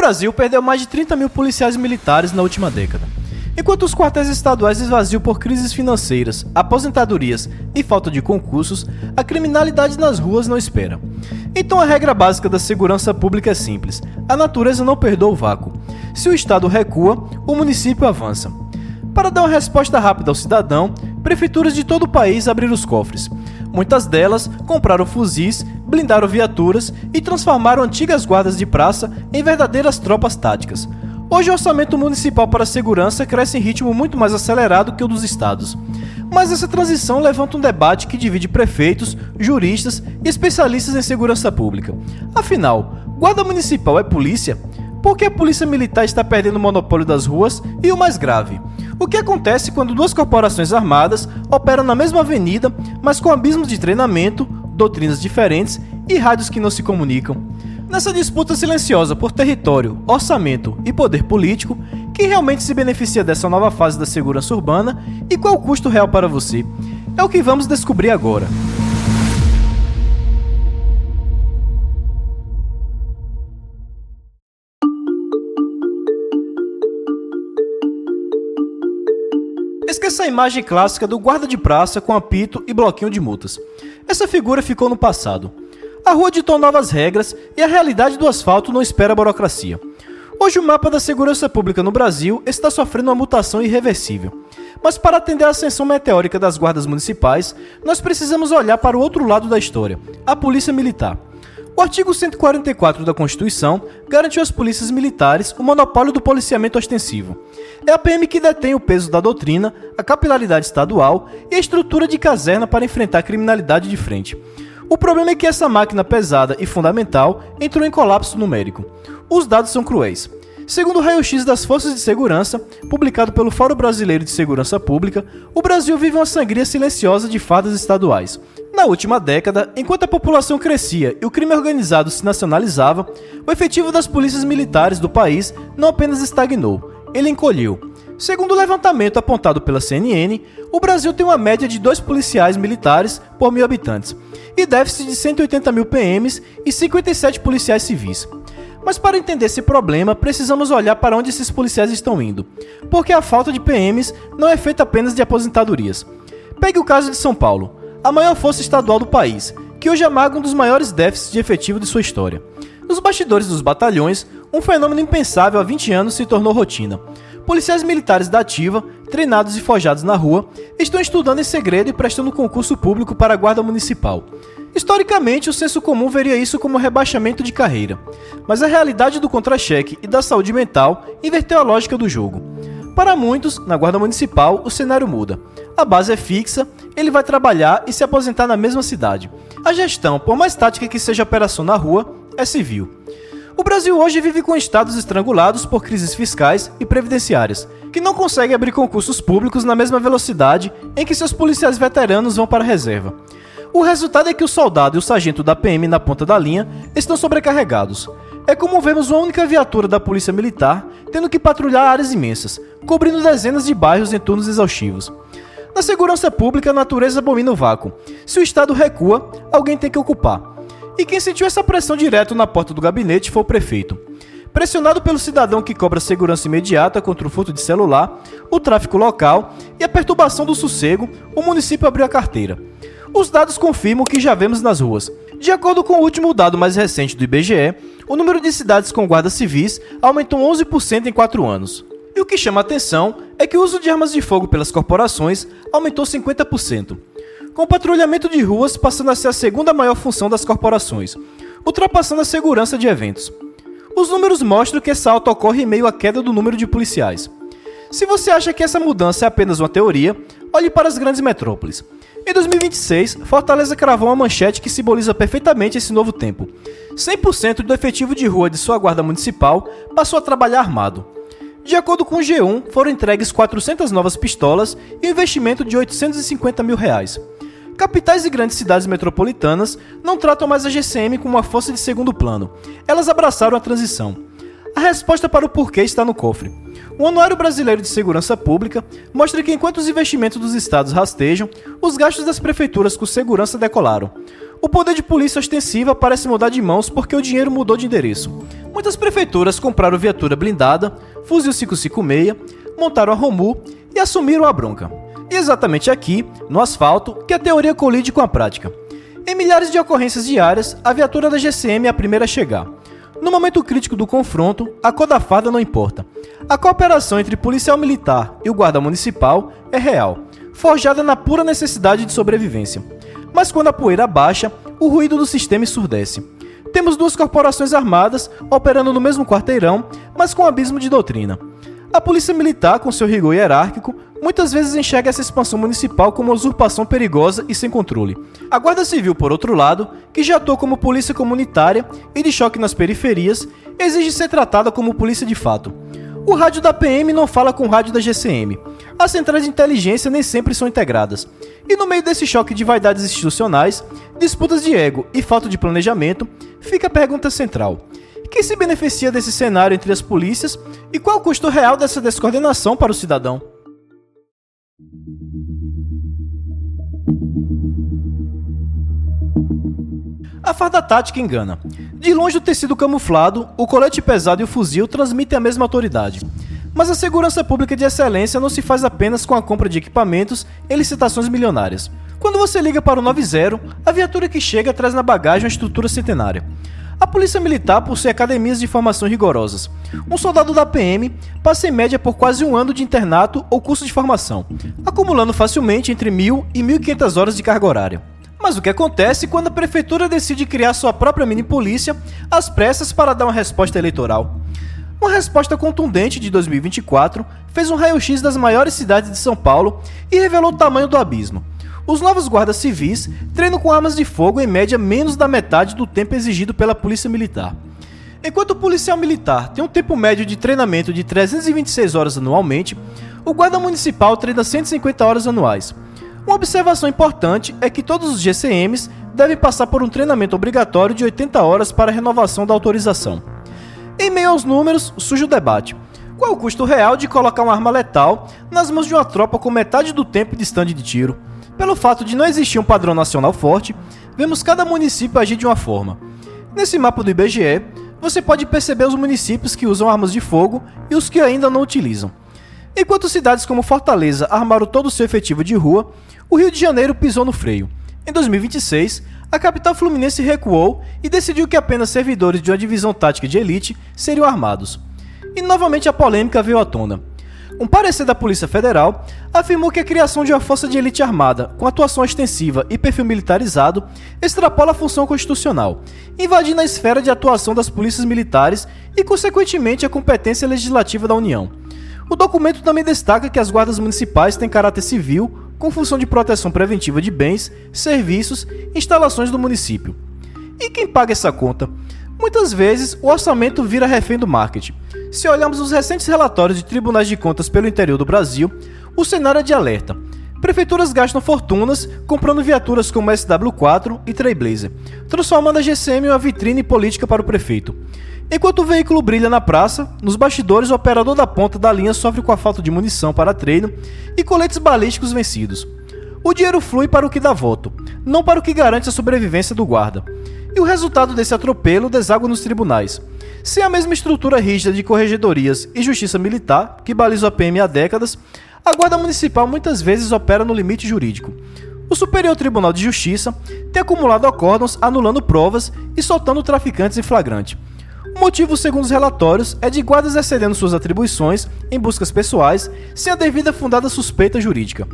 Brasil perdeu mais de 30 mil policiais militares na última década. Enquanto os quartéis estaduais esvaziam por crises financeiras, aposentadorias e falta de concursos, a criminalidade nas ruas não espera. Então a regra básica da segurança pública é simples: a natureza não perdoa o vácuo. Se o Estado recua, o município avança. Para dar uma resposta rápida ao cidadão, prefeituras de todo o país abriram os cofres. Muitas delas compraram fuzis, blindaram viaturas e transformaram antigas guardas de praça em verdadeiras tropas táticas. Hoje o orçamento municipal para a segurança cresce em ritmo muito mais acelerado que o dos estados. Mas essa transição levanta um debate que divide prefeitos, juristas e especialistas em segurança pública. Afinal, guarda municipal é polícia? Por que a polícia militar está perdendo o monopólio das ruas? E o mais grave, o que acontece quando duas corporações armadas operam na mesma avenida, mas com abismos de treinamento, doutrinas diferentes e rádios que não se comunicam? Nessa disputa silenciosa por território, orçamento e poder político, quem realmente se beneficia dessa nova fase da segurança urbana e qual o custo real para você? É o que vamos descobrir agora. Esqueça a imagem clássica do guarda de praça com apito e bloquinho de multas. Essa figura ficou no passado. A rua ditou novas regras e a realidade do asfalto não espera a burocracia. Hoje o mapa da segurança pública no Brasil está sofrendo uma mutação irreversível. Mas para atender a ascensão meteórica das guardas municipais, nós precisamos olhar para o outro lado da história, a polícia militar. O artigo 144 da Constituição garantiu às polícias militares o monopólio do policiamento ostensivo. É a PM que detém o peso da doutrina, a capilaridade estadual e a estrutura de caserna para enfrentar a criminalidade de frente. O problema é que essa máquina pesada e fundamental entrou em colapso numérico. Os dados são cruéis. Segundo o raio-x das Forças de Segurança, publicado pelo Fórum Brasileiro de Segurança Pública, o Brasil vive uma sangria silenciosa de fardas estaduais. Na última década, enquanto a população crescia e o crime organizado se nacionalizava, o efetivo das polícias militares do país não apenas estagnou, ele encolheu. Segundo o levantamento apontado pela CNN, o Brasil tem uma média de 2 policiais militares por 1.000 habitantes, e déficit de 180 mil PMs e 57 policiais civis. Mas para entender esse problema, precisamos olhar para onde esses policiais estão indo, porque a falta de PMs não é feita apenas de aposentadorias. Pegue o caso de São Paulo, a maior força estadual do país, que hoje amaga um dos maiores déficits de efetivo de sua história. Nos bastidores dos batalhões, um fenômeno impensável há 20 anos se tornou rotina. Policiais militares da ativa, treinados e forjados na rua, estão estudando em segredo e prestando concurso público para a guarda municipal. Historicamente, o senso comum veria isso como rebaixamento de carreira, mas a realidade do contra-cheque e da saúde mental inverteu a lógica do jogo. Para muitos, na guarda municipal, o cenário muda. A base é fixa, ele vai trabalhar e se aposentar na mesma cidade. A gestão, por mais tática que seja a operação na rua, é civil. O Brasil hoje vive com estados estrangulados por crises fiscais e previdenciárias, que não conseguem abrir concursos públicos na mesma velocidade em que seus policiais veteranos vão para a reserva. O resultado é que o soldado e o sargento da PM na ponta da linha estão sobrecarregados. É como vemos uma única viatura da Polícia Militar tendo que patrulhar áreas imensas, cobrindo dezenas de bairros em turnos exaustivos. Na segurança pública, a natureza abomina o vácuo. Se o Estado recua, alguém tem que ocupar. E quem sentiu essa pressão direto na porta do gabinete foi o prefeito. Pressionado pelo cidadão que cobra segurança imediata contra o furto de celular, o tráfico local e a perturbação do sossego, o município abriu a carteira. Os dados confirmam o que já vemos nas ruas. De acordo com o último dado mais recente do IBGE, o número de cidades com guardas civis aumentou 11% em 4 anos. E o que chama a atenção é que o uso de armas de fogo pelas corporações aumentou 50%. Com o patrulhamento de ruas passando a ser a segunda maior função das corporações, ultrapassando a segurança de eventos. Os números mostram que essa alta ocorre em meio à queda do número de policiais. Se você acha que essa mudança é apenas uma teoria, olhe para as grandes metrópoles. Em 2026, Fortaleza cravou uma manchete que simboliza perfeitamente esse novo tempo. 100% do efetivo de rua de sua guarda municipal passou a trabalhar armado. De acordo com o G1, foram entregues 400 novas pistolas e um investimento de R$850 mil. Capitais e grandes cidades metropolitanas não tratam mais a GCM como uma força de segundo plano. Elas abraçaram a transição. A resposta para o porquê está no cofre. O Anuário Brasileiro de Segurança Pública mostra que enquanto os investimentos dos estados rastejam, os gastos das prefeituras com segurança decolaram. O poder de polícia ostensiva parece mudar de mãos porque o dinheiro mudou de endereço. Muitas prefeituras compraram viatura blindada, fuzil 556, montaram a Romu e assumiram a bronca. E exatamente aqui, no asfalto, que a teoria colide com a prática. Em milhares de ocorrências diárias, a viatura da GCM é a primeira a chegar. No momento crítico do confronto, a cor da farda não importa. A cooperação entre policial militar e o guarda municipal é real, forjada na pura necessidade de sobrevivência. Mas quando a poeira baixa, o ruído do sistema ensurdece. Temos duas corporações armadas operando no mesmo quarteirão, mas com um abismo de doutrina. A polícia militar, com seu rigor hierárquico, muitas vezes enxerga essa expansão municipal como uma usurpação perigosa e sem controle. A Guarda Civil, por outro lado, que já atua como polícia comunitária e de choque nas periferias, exige ser tratada como polícia de fato. O rádio da PM não fala com o rádio da GCM. As centrais de inteligência nem sempre são integradas. E no meio desse choque de vaidades institucionais, disputas de ego e falta de planejamento, fica a pergunta central. Quem se beneficia desse cenário entre as polícias e qual o custo real dessa descoordenação para o cidadão? A farda tática engana. De longe do tecido camuflado, o colete pesado e o fuzil transmitem a mesma autoridade. Mas a segurança pública de excelência não se faz apenas com a compra de equipamentos em licitações milionárias. Quando você liga para o 90, a viatura que chega traz na bagagem uma estrutura centenária. A polícia militar possui academias de formação rigorosas. Um soldado da PM passa em média por quase um ano de internato ou curso de formação, acumulando facilmente entre 1.000 e 1.500 horas de carga horária. Mas o que acontece quando a prefeitura decide criar sua própria mini-polícia às pressas para dar uma resposta eleitoral? Uma resposta contundente de 2024 fez um raio-x das maiores cidades de São Paulo e revelou o tamanho do abismo. Os novos guardas civis treinam com armas de fogo em média menos da metade do tempo exigido pela polícia militar. Enquanto o policial militar tem um tempo médio de treinamento de 326 horas anualmente, o guarda municipal treina 150 horas anuais. Uma observação importante é que todos os GCMs devem passar por um treinamento obrigatório de 80 horas para a renovação da autorização. Em meio aos números, surge o debate. Qual o custo real de colocar uma arma letal nas mãos de uma tropa com metade do tempo de stand de tiro? Pelo fato de não existir um padrão nacional forte, vemos cada município agir de uma forma. Nesse mapa do IBGE, você pode perceber os municípios que usam armas de fogo e os que ainda não utilizam. Enquanto cidades como Fortaleza armaram todo o seu efetivo de rua, o Rio de Janeiro pisou no freio. Em 2026, a capital fluminense recuou e decidiu que apenas servidores de uma divisão tática de elite seriam armados. E novamente a polêmica veio à tona. Um parecer da Polícia Federal afirmou que a criação de uma força de elite armada com atuação extensiva e perfil militarizado extrapola a função constitucional, invadindo a esfera de atuação das polícias militares e, consequentemente, a competência legislativa da União. O documento também destaca que as guardas municipais têm caráter civil, com função de proteção preventiva de bens, serviços e instalações do município. E quem paga essa conta? Muitas vezes, o orçamento vira refém do marketing. Se olharmos os recentes relatórios de tribunais de contas pelo interior do Brasil, o cenário é de alerta. Prefeituras gastam fortunas comprando viaturas como SW4 e Trailblazer, transformando a GCM em uma vitrine política para o prefeito. Enquanto o veículo brilha na praça, nos bastidores o operador da ponta da linha sofre com a falta de munição para treino e coletes balísticos vencidos. O dinheiro flui para o que dá voto, não para o que garante a sobrevivência do guarda. E o resultado desse atropelo deságua nos tribunais. Sem a mesma estrutura rígida de corregedorias e justiça militar, que baliza a PM há décadas, a Guarda Municipal muitas vezes opera no limite jurídico. O Superior Tribunal de Justiça tem acumulado acórdãos anulando provas e soltando traficantes em flagrante. O motivo, segundo os relatórios, é de guardas excedendo suas atribuições em buscas pessoais sem a devida fundada suspeita jurídica.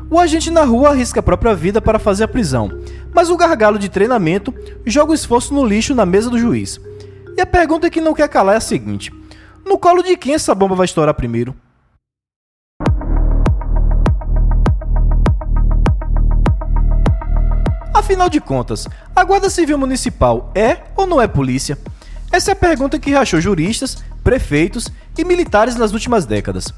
O agente na rua arrisca a própria vida para fazer a prisão, mas o gargalo de treinamento joga o esforço no lixo na mesa do juiz. E a pergunta que não quer calar é a seguinte: no colo de quem essa bomba vai estourar primeiro? Afinal de contas, a Guarda Civil Municipal é ou não é polícia? Essa é a pergunta que rachou juristas, prefeitos e militares nas últimas décadas.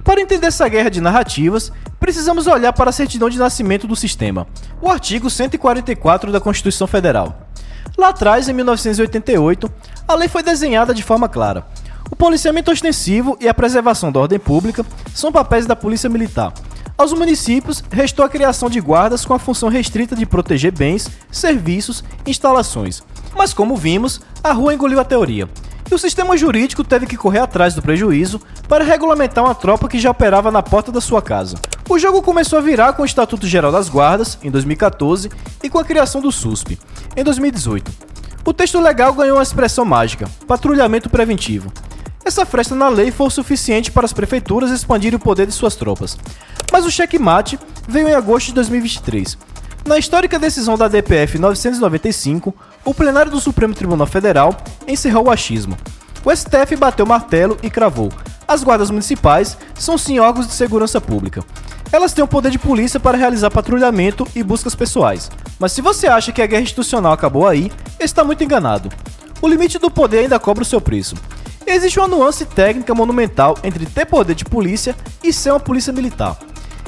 Para entender essa guerra de narrativas, precisamos olhar para a certidão de nascimento do sistema, o artigo 144 da Constituição Federal. Lá atrás, em 1988, a lei foi desenhada de forma clara. O policiamento ostensivo e a preservação da ordem pública são papéis da Polícia Militar. Aos municípios, restou a criação de guardas com a função restrita de proteger bens, serviços e instalações. Mas como vimos, a rua engoliu a teoria, e o sistema jurídico teve que correr atrás do prejuízo para regulamentar uma tropa que já operava na porta da sua casa. O jogo começou a virar com o Estatuto Geral das Guardas, em 2014, e com a criação do SUSP, em 2018. O texto legal ganhou uma expressão mágica: patrulhamento preventivo. Essa fresta na lei foi o suficiente para as prefeituras expandirem o poder de suas tropas. Mas o checkmate veio em agosto de 2023. Na histórica decisão da DPF 995, o plenário do Supremo Tribunal Federal encerrou o achismo. O STF bateu o martelo e cravou: as guardas municipais são sim órgãos de segurança pública. Elas têm o poder de polícia para realizar patrulhamento e buscas pessoais. Mas se você acha que a guerra institucional acabou aí, está muito enganado. O limite do poder ainda cobra o seu preço. Existe uma nuance técnica monumental entre ter poder de polícia e ser uma polícia militar.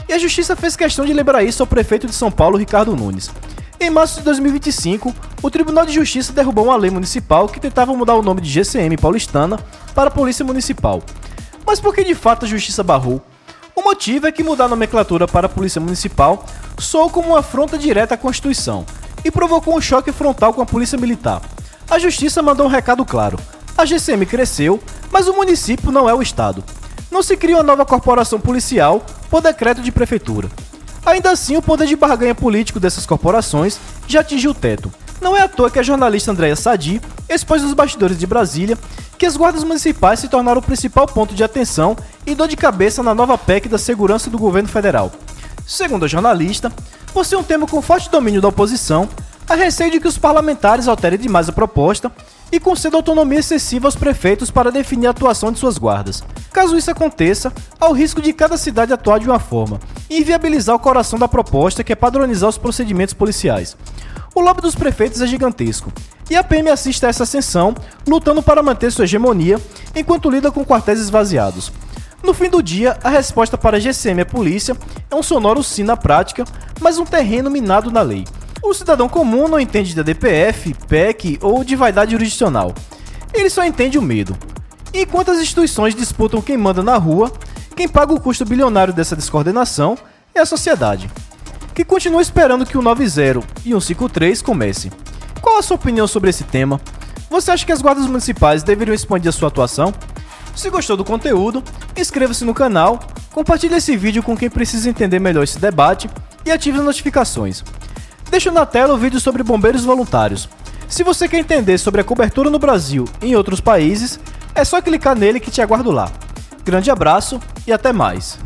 E a Justiça fez questão de lembrar isso ao prefeito de São Paulo, Ricardo Nunes. Em março de 2025, o Tribunal de Justiça derrubou uma lei municipal que tentava mudar o nome de GCM paulistana para Polícia Municipal. Mas por que de fato a Justiça barrou? O motivo é que mudar a nomenclatura para Polícia Municipal soou como uma afronta direta à Constituição e provocou um choque frontal com a Polícia Militar. A Justiça mandou um recado claro: a GCM cresceu, mas o município não é o Estado. Não se cria uma nova corporação policial por decreto de prefeitura. Ainda assim, o poder de barganha político dessas corporações já atingiu o teto. Não é à toa que a jornalista Andréa Sadi expôs nos bastidores de Brasília que as guardas municipais se tornaram o principal ponto de atenção e dor de cabeça na nova PEC da segurança do governo federal. Segundo a jornalista, por ser um tema com forte domínio da oposição, há receio de que os parlamentares alterem demais a proposta e concedam autonomia excessiva aos prefeitos para definir a atuação de suas guardas. Caso isso aconteça, há o risco de cada cidade atuar de uma forma e inviabilizar o coração da proposta, que é padronizar os procedimentos policiais. O lobby dos prefeitos é gigantesco, e a PM assiste a essa ascensão, lutando para manter sua hegemonia, enquanto lida com quartéis esvaziados. No fim do dia, a resposta para a GCM e a polícia é um sonoro sim na prática, mas um terreno minado na lei. O cidadão comum não entende da DPF, PEC ou de vaidade jurisdicional. Ele só entende o medo. E enquanto as instituições disputam quem manda na rua, quem paga o custo bilionário dessa descoordenação é a sociedade, que continua esperando que o 90 e o 53 comece. Qual a sua opinião sobre esse tema? Você acha que as guardas municipais deveriam expandir a sua atuação? Se gostou do conteúdo, inscreva-se no canal, compartilhe esse vídeo com quem precisa entender melhor esse debate e ative as notificações. Deixo na tela o vídeo sobre bombeiros voluntários. Se você quer entender sobre a cobertura no Brasil e em outros países, é só clicar nele que te aguardo lá. Grande abraço e até mais!